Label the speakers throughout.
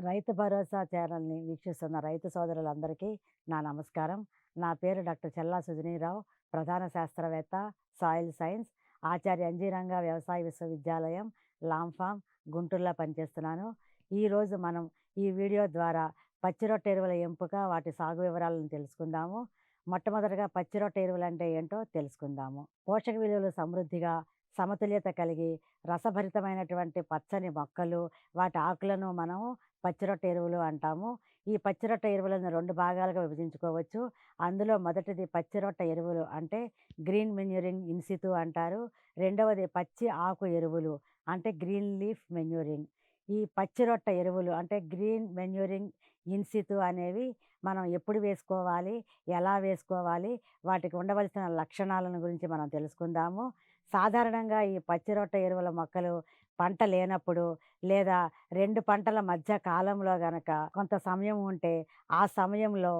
Speaker 1: రైతు భరోసా ఛానల్ని వీక్షిస్తున్న రైతు సోదరులందరికీ నా నమస్కారం. నా పేరు డాక్టర్ చల్లా సుజనీరావు, ప్రధాన శాస్త్రవేత్త, సాయిల్ సైన్స్, ఆచార్య ఎన్జీ రంగా వ్యవసాయ విశ్వవిద్యాలయం, లాంఫామ్, గుంటూరులో పనిచేస్తున్నాను. ఈరోజు మనం ఈ వీడియో ద్వారా పచ్చిరొట్ట ఎరువుల ఎంపిక, వాటి సాగు వివరాలను తెలుసుకుందాము. మొట్టమొదటగా పచ్చిరొట్ట ఎరువులు అంటే ఏంటో తెలుసుకుందాము. పోషక విలువలు సమృద్ధిగా, సమతుల్యత కలిగి, రసభరితమైనటువంటి పచ్చని మొక్కలు, వాటి ఆకులను మనము పచ్చిరొట్ట ఎరువులు అంటాము. ఈ పచ్చిరొట్ట ఎరువులను 2 భాగాలుగా విభజించుకోవచ్చు. అందులో మొదటిది పచ్చిరొట్ట ఎరువులు అంటే గ్రీన్ మెన్యూరింగ్ ఇన్ సితు అంటారు. రెండవది పచ్చి ఆకు ఎరువులు అంటే గ్రీన్ లీఫ్ మెన్యూరింగ్. ఈ పచ్చిరొట్ట ఎరువులు అంటే గ్రీన్ మెన్యూరింగ్ ఇన్ సితు అనేవి మనం ఎప్పుడు వేసుకోవాలి, ఎలా వేసుకోవాలి, వాటికి ఉండవలసిన లక్షణాలను గురించి మనం తెలుసుకుందాము. సాధారణంగా ఈ పచ్చిరొట్ట ఎరువుల మొక్కలు పంట లేనప్పుడు, లేదా 2 పంటల మధ్య కాలంలో గనక కొంత సమయం ఉంటే, ఆ సమయంలో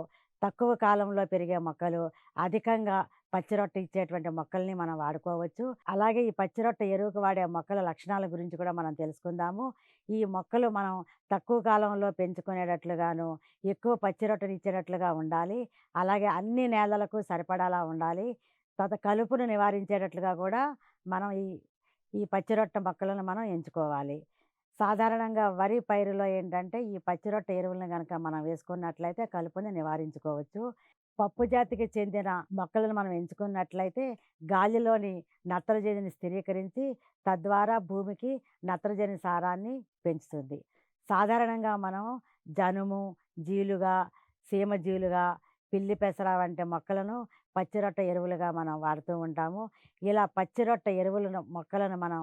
Speaker 1: తక్కువ కాలంలో పెరిగే మొక్కలు, అధికంగా పచ్చిరొట్ట ఇచ్చేటువంటి మొక్కల్ని మనం వాడుకోవచ్చు. అలాగే ఈ పచ్చిరొట్ట ఎరువుకు వాడే మొక్కల లక్షణాల గురించి కూడా మనం తెలుసుకుందాము. ఈ మొక్కలు మనం తక్కువ కాలంలో పెంచుకునేటట్లుగాను, ఎక్కువ పచ్చిరొట్టని ఇచ్చేటట్లుగా ఉండాలి. అలాగే అన్ని నేలలకు సరిపడాలా ఉండాలి. కలుపును నివారించేటట్లుగా కూడా మనం ఈ పచ్చిరొట్ట మొక్కలను మనం ఎంచుకోవాలి. సాధారణంగా వరి పైరులో ఏంటంటే, ఈ పచ్చిరొట్ట ఎరువులను గనక మనం వేసుకున్నట్లయితే కలుపుని నివారించుకోవచ్చు. పప్పు జాతికి చెందిన మొక్కలను మనం ఎంచుకున్నట్లయితే, గాలిలోని నత్రజనిని స్థిరీకరించి, తద్వారా భూమికి నత్రజని సారాన్ని పెంచుతుంది. సాధారణంగా మనం జనుము, జీలుగా, సీమజీలుగా, పిల్లి పెసర వంటి మొక్కలను పచ్చిరొట్ట ఎరువులుగా మనం వాడుతూ ఉంటాము. ఇలా పచ్చిరొట్ట ఎరువులను మొక్కలను మనం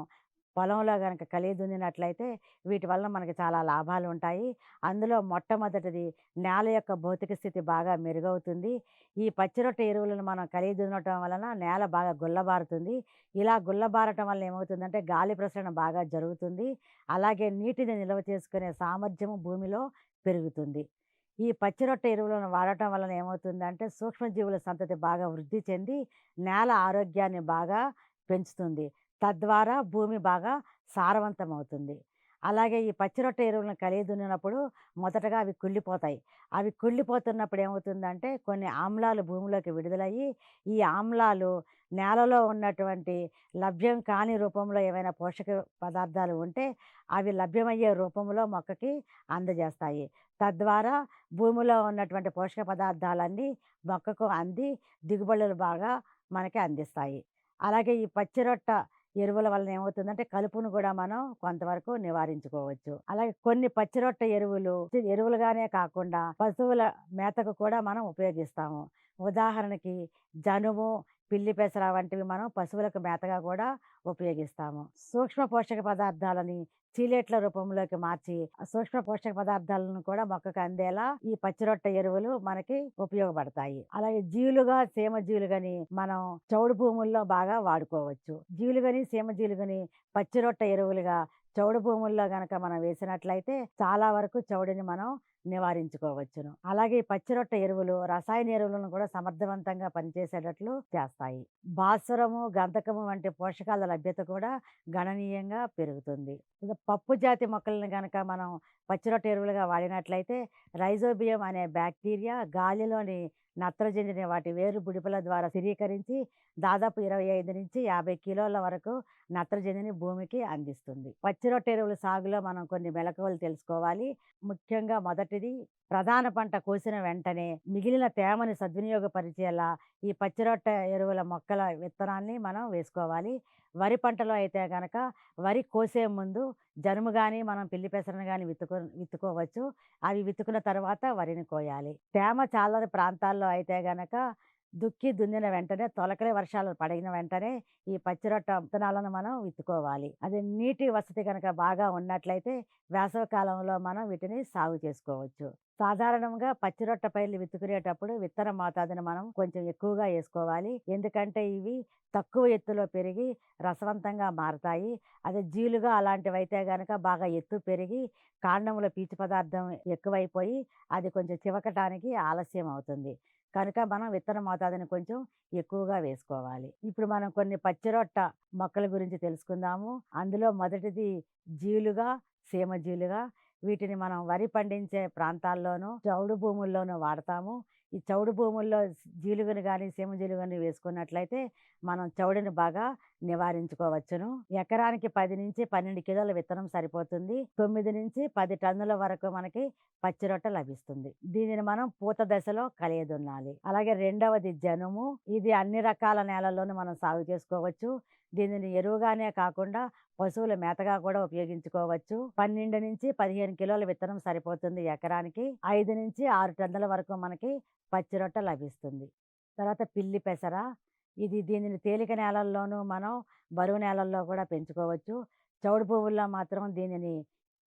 Speaker 1: పొలంలో గనక కలిగి దున్నినట్లయితే వీటి వల్ల మనకి చాలా లాభాలు ఉంటాయి. అందులో మొట్టమొదటిది, నేల యొక్క భౌతిక స్థితి బాగా మెరుగవుతుంది. ఈ పచ్చిరొట్ట ఎరువులను మనం కలిగి దున్నటం వలన నేల బాగా గుల్లబారుతుంది. ఇలా గుల్లబారటం వల్ల ఏమవుతుందంటే గాలి ప్రసరణ బాగా జరుగుతుంది. అలాగే నీటిని నిల్వ చేసుకునే సామర్థ్యము భూమిలో పెరుగుతుంది. ఈ పచ్చిరొట్ట ఎరువులను వాడటం వలన ఏమవుతుందంటే సూక్ష్మజీవుల సంతతి బాగా వృద్ధి చెంది నేల ఆరోగ్యాన్ని బాగా పెంచుతుంది. తద్వారా భూమి బాగా సారవంతమవుతుంది. అలాగే ఈ పచ్చిరొట్ట ఎరువులను కలిగి దున్నినప్పుడు మొదటగా అవి కుళ్ళిపోతాయి. అవి కుళ్ళిపోతున్నప్పుడు ఏమవుతుందంటే కొన్ని ఆమ్లాలు భూమిలోకి విడుదలయ్యి, ఈ ఆమ్లాలు నేలలో ఉన్నటువంటి లభ్యం కాని రూపంలో ఏవైనా పోషక పదార్థాలు ఉంటే అవి లభ్యమయ్యే రూపంలో మొక్కకి అందజేస్తాయి. తద్వారా భూమిలో ఉన్నటువంటి పోషక పదార్థాలన్నీ మొక్కకు అంది దిగుబడులు బాగా మనకి అందిస్తాయి. అలాగే ఈ పచ్చిరొట్ట ఎరువుల వలన ఏమవుతుందంటే కలుపును కూడా మనం కొంతవరకు నివారించుకోవచ్చు. అలాగే కొన్ని పచ్చిరొట్ట ఎరువులు ఎరువులుగానే కాకుండా పశువుల మేతకు కూడా మనం ఉపయోగిస్తాము. ఉదాహరణకి జనుము, పిల్లి పెసర వంటివి మనం పశువులకు మేతగా కూడా ఉపయోగిస్తాము. సూక్ష్మ పోషక పదార్థాలని చీలేట్ల రూపంలోకి మార్చి, ఆ సూక్ష్మ పోషక పదార్థాలను కూడా మొక్కకు అందేలా ఈ పచ్చిరొట్ట ఎరువులు మనకి ఉపయోగపడతాయి. అలాగే జీలుగా, సీమ జీలుగని మనం చౌడు భూముల్లో బాగా వాడుకోవచ్చు. జీలుగని, సీమ జీలుగని పచ్చిరొట్ట ఎరువులుగా చౌడు భూముల్లో గనక మనం వేసినట్లయితే చాలా వరకు చౌడుని మనం నివారించుకోవచ్చును. అలాగే ఈ పచ్చిరొట్ట ఎరువులు రసాయన ఎరువులను కూడా సమర్థవంతంగా పనిచేసేటట్లు చేస్తాయి. భాస్వరము, గంధకము వంటి పోషకాల లభ్యత కూడా గణనీయంగా పెరుగుతుంది. ఇక పప్పు జాతి మొక్కలను గనక మనం పచ్చిరొట్ట ఎరువులుగా వాడినట్లయితే రైజోబియం అనే బ్యాక్టీరియా గాలిలోని నత్రజనిని వాటి వేరు బుడిపల ద్వారా స్థిరీకరించి దాదాపు 25-50 కిలోల వరకు నత్రజనిని భూమికి అందిస్తుంది. పచ్చిరొట్ట ఎరువుల సాగులో మనం కొన్ని మెళకువలు తెలుసుకోవాలి. ముఖ్యంగా మొదటిది, ప్రధాన పంట కోసిన వెంటనే మిగిలిన తేమని సద్వినియోగపరిచేలా ఈ పచ్చిరొట్ట ఎరువుల మొక్కల విత్తనాన్ని మనం వేసుకోవాలి. వరి పంటలో అయితే గనక వరి కోసే ముందు జనుము కానీ మనం పిల్లి పెసరను కానీ విత్తుకోవచ్చు. అవి విత్తుకున్న తర్వాత వరిని కోయాలి. తేమ చాలని ప్రాంతాల్లో అయితే గనక దుక్కి దున్నిన వెంటనే తొలకరి వర్షాలు పడిన వెంటనే ఈ పచ్చిరొట్ట విత్తనాలను మనం విత్తుకోవాలి. అది నీటి వసతి కనుక బాగా ఉన్నట్లయితే వేసవి కాలంలో మనం వీటిని సాగు చేసుకోవచ్చు. సాధారణంగా పచ్చిరొట్ట పైర్లు విత్తుకునేటప్పుడు విత్తన మోతాదును మనం కొంచెం ఎక్కువగా వేసుకోవాలి. ఎందుకంటే ఇవి తక్కువ ఎత్తులో పెరిగి రసవంతంగా మారతాయి. అదే జీలుగా అలాంటివైతే గనక బాగా ఎత్తు పెరిగి కాండంలో పీచు పదార్థం ఎక్కువైపోయి అది కొంచెం చివకటానికి ఆలస్యం అవుతుంది. కనుక మనం విత్తన మోతాదుని కొంచెం ఎక్కువగా వేసుకోవాలి. ఇప్పుడు మనం కొన్ని పచ్చిరొట్ట మొక్కల గురించి తెలుసుకుందాము. అందులో మొదటిది జీలుగా, సీమ జీలుగా. వీటిని మనం వరి పండించే ప్రాంతాల్లోనూ, చౌడు భూముల్లోనూ వాడతాము. ఈ చౌడు భూముల్లో జీలుగను గాని, సీమ జీలుగని వేసుకున్నట్లయితే మనం చౌడుని బాగా నివారించుకోవచ్చును. ఎకరానికి 10-12 కిలోల విత్తనం సరిపోతుంది. 9-10 టన్నుల వరకు మనకి పచ్చి రొట్ట లభిస్తుంది. దీనిని మనం పూత దశలో కలియదున్నాలి. అలాగే రెండవది జనుము. ఇది అన్ని రకాల నేలల్లోనూ మనం సాగు చేసుకోవచ్చు. దీనిని ఎరువుగానే కాకుండా పశువుల మేతగా కూడా ఉపయోగించుకోవచ్చు. 12-15 కిలోల విత్తనం సరిపోతుంది ఎకరానికి. 5-6 టన్నుల వరకు మనకి పచ్చి రొట్ట లభిస్తుంది. తర్వాత పిల్లి పెసర. దీనిని తేలిక నేలల్లోనూ మనం బరువు నేలల్లో కూడా పెంచుకోవచ్చు. చౌడు భూముల్లో మాత్రం దీనిని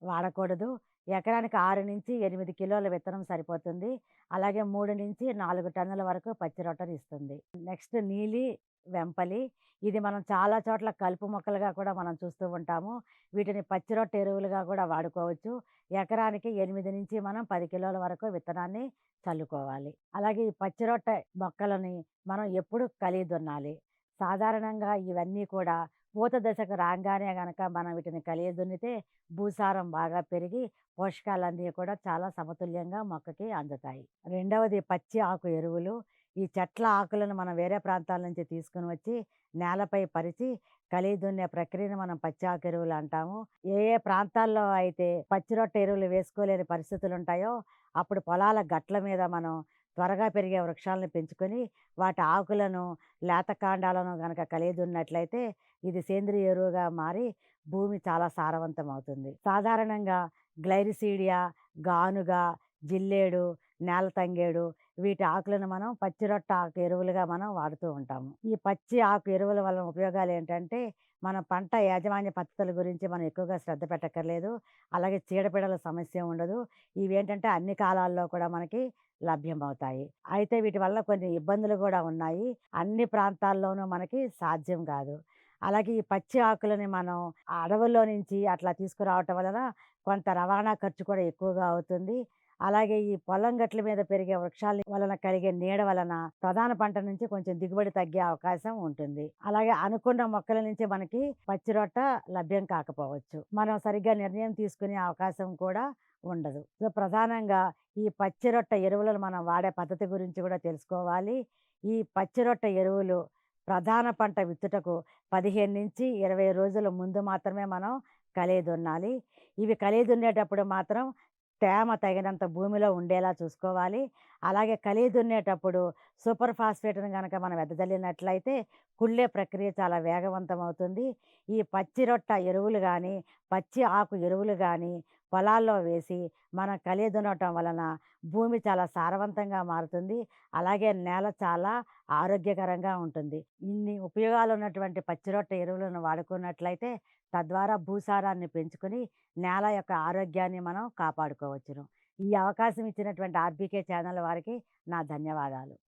Speaker 1: వాడకూడదు. ఎకరానికి 6-8 కిలోల విత్తనం సరిపోతుంది. అలాగే 3-4 టన్నుల వరకు పచ్చి రొట్టనిస్తుంది. నెక్స్ట్ నీలి, వెంపలి. ఇది మనం చాలా చోట్ల కలుపు మొక్కలుగా కూడా మనం చూస్తూ ఉంటాము. వీటిని పచ్చి రొట్ట ఎరువులుగా కూడా వాడుకోవచ్చు. ఎకరానికి 8 మనం 10 కిలోల వరకు విత్తనాన్ని చల్లుకోవాలి. అలాగే ఈ పచ్చి రొట్టె మొక్కలని మనం ఎప్పుడు కలిగి దున్నాలి. సాధారణంగా ఇవన్నీ కూడా పూత దశకు రాంగానే గనక మనం వీటిని కలిగి దున్నితే భూసారం బాగా పెరిగి పోషకాలన్నీ కూడా చాలా సమతుల్యంగా మొక్కకి అందుతాయి. రెండవది పచ్చి ఆకు ఎరువులు. ఈ చెట్ల ఆకులను మనం వేరే ప్రాంతాల నుంచి తీసుకొని వచ్చి నేలపై పరిచి కలిగి దున్నే ప్రక్రియను మనం పచ్చి ఆకు ఎరువులు అంటాము. ఏ ఏ ప్రాంతాల్లో అయితే పచ్చి రొట్టె ఎరువులు వేసుకోలేని పరిస్థితులు ఉంటాయో అప్పుడు పొలాల గట్ల మీద మనం త్వరగా పెరిగే వృక్షాలను పెంచుకొని వాటి ఆకులను, లేత కాండాలను గనక కలిగి దున్నట్లయితే ఇది సేంద్రియ ఎరువుగా మారి భూమి చాలా సారవంతం అవుతుంది. సాధారణంగా గ్లైరిసీడియా, గానుగ, జిల్లేడు, నేల తంగేడు వీటి ఆకులను మనం పచ్చి రొట్ట ఆకు ఎరువులుగా మనం వాడుతూ ఉంటాము. ఈ పచ్చి ఆకు ఎరువుల వలన ఉపయోగాలు ఏంటంటే మన పంట యాజమాన్య పద్ధతుల గురించి మనం ఎక్కువగా శ్రద్ధ పెట్టక్కర్లేదు. అలాగే చీడపీడల సమస్య ఉండదు. ఇవేంటంటే అన్ని కాలాల్లో కూడా మనకి లభ్యమవుతాయి. అయితే వీటి వల్ల కొన్ని ఇబ్బందులు కూడా ఉన్నాయి. అన్ని ప్రాంతాల్లోనూ మనకి సాధ్యం కాదు. అలాగే ఈ పచ్చి ఆకులని మనం అడవుల్లో నుంచి అట్లా తీసుకురావటం వలన కొంత రవాణా ఖర్చు కూడా ఎక్కువగా అవుతుంది. అలాగే ఈ పొలం గట్ల మీద పెరిగే వృక్షాల వలన కలిగే నీడ వలన ప్రధాన పంట నుంచి కొంచెం దిగుబడి తగ్గే అవకాశం ఉంటుంది. అలాగే అనుకున్న మొక్కల నుంచి మనకి పచ్చి రొట్ట లభ్యం కాకపోవచ్చు. మనం సరిగ్గా నిర్ణయం తీసుకునే అవకాశం కూడా ఉండదు. సో ప్రధానంగా ఈ పచ్చి రొట్ట ఎరువులను మనం వాడే పద్ధతి గురించి కూడా తెలుసుకోవాలి. ఈ పచ్చి రొట్ట ఎరువులు ప్రధాన పంట విత్తుటకు 15-20 రోజుల ముందు మాత్రమే మనం కలియ దున్నాలి. ఇవి కలియ దున్నేటప్పుడు మాత్రం తేమ తగినంత భూమిలో ఉండేలా చూసుకోవాలి. అలాగే కలియ దున్నేటప్పుడు సూపర్ ఫాస్ఫేట్‌ని గనక మనం వెదజల్లినట్లయితే కుళ్ళే ప్రక్రియ చాలా వేగవంతం అవుతుంది. ఈ పచ్చి రొట్ట ఎరువులు గానీ, పచ్చి ఆకు ఎరువులు గానీ పొలాల్లో వేసి మనం కలియ దున్నటం వలన భూమి చాలా సారవంతంగా మారుతుంది. అలాగే నేల చాలా ఆరోగ్యకరంగా ఉంటుంది. ఇన్ని ఉపయోగాలు ఉన్నటువంటి పచ్చి రొట్ట ఎరువులను వాడుకున్నట్లయితే తద్వారా భూసారాన్ని పెంచుకొని నేల యొక్క ఆరోగ్యాన్ని మనం కాపాడుకోవచ్చును. ఈ అవకాశం ఇచ్చినటువంటి ఆర్‌బీకే ఛానల్ వారికి నా ధన్యవాదాలు.